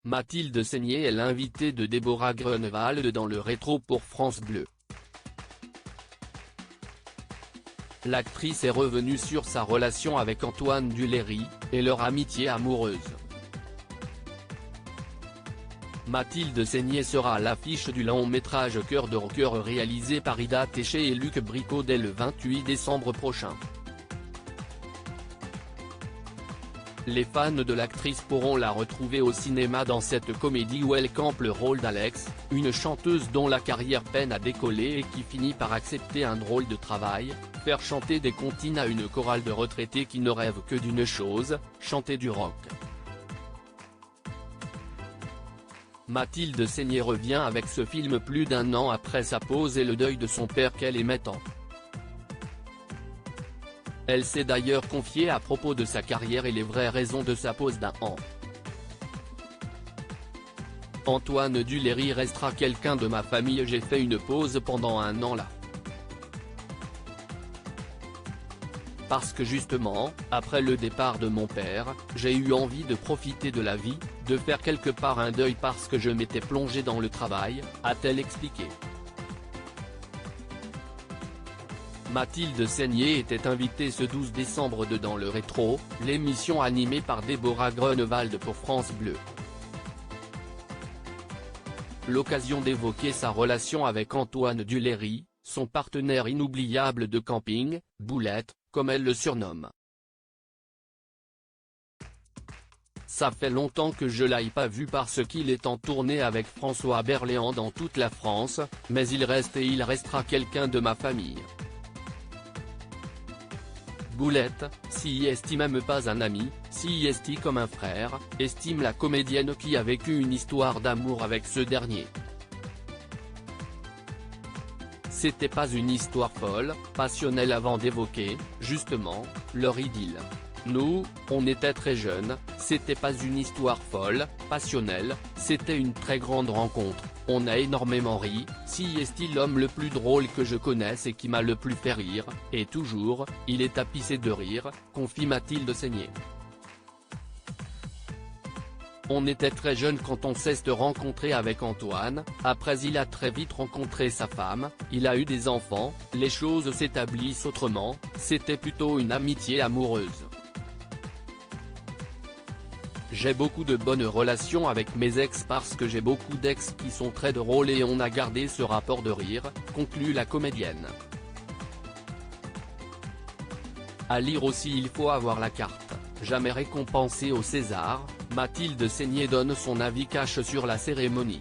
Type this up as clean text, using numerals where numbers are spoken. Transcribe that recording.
Mathilde Seigner est l'invitée de Déborah Grunewald dans le rétro pour France Bleu. L'actrice est revenue sur sa relation avec Antoine Duléry, et leur amitié amoureuse. Mathilde Seigner sera à l'affiche du long-métrage Cœur de rocker réalisé par Ida Téché et Luc Bricot dès le 28 décembre prochain. Les fans de l'actrice pourront la retrouver au cinéma dans cette comédie où elle campe le rôle d'Alex, une chanteuse dont la carrière peine à décoller et qui finit par accepter un drôle de travail, faire chanter des comptines à une chorale de retraités qui ne rêvent que d'une chose, chanter du rock. Mathilde Seigner revient avec ce film plus d'un an après sa pause et le deuil de son père qu'elle est mettant. Elle s'est d'ailleurs confiée à propos de sa carrière et les vraies raisons de sa pause d'un an. Antoine Duléry restera quelqu'un de ma famille, j'ai fait une pause pendant un an là. Parce que justement, après le départ de mon père, j'ai eu envie de profiter de la vie, de faire quelque part un deuil parce que je m'étais plongé dans le travail, a-t-elle expliqué. Mathilde Seigner était invitée ce 12 décembre dans le rétro, l'émission animée par Déborah Grunewald pour France Bleu. L'occasion d'évoquer sa relation avec Antoine Duléry, son partenaire inoubliable de camping, Boulette, comme elle le surnomme. Ça fait longtemps que je l'ai pas vu parce qu'il est en tournée avec François Berléand dans toute la France, mais il reste et il restera quelqu'un de ma famille. Boulette, si estime même pas un ami, si estime comme un frère, estime la comédienne qui a vécu une histoire d'amour avec ce dernier. C'était pas une histoire folle, passionnelle avant d'évoquer, justement, leur idylle. Nous, on était très jeunes, c'était pas une histoire folle, passionnelle, c'était une très grande rencontre, on a énormément ri, si est l'homme le plus drôle que je connaisse et qui m'a le plus fait rire, et toujours, il est tapissé de rire, confie Mathilde Seigner. On était très jeunes quand on s'est rencontré avec Antoine, après il a très vite rencontré sa femme, il a eu des enfants, les choses s'établissent autrement, c'était plutôt une amitié amoureuse. J'ai beaucoup de bonnes relations avec mes ex parce que j'ai beaucoup d'ex qui sont très drôles et on a gardé ce rapport de rire, conclut la comédienne. À lire aussi il faut avoir la carte, jamais récompensée au César, Mathilde Seigner donne son avis cash sur la cérémonie.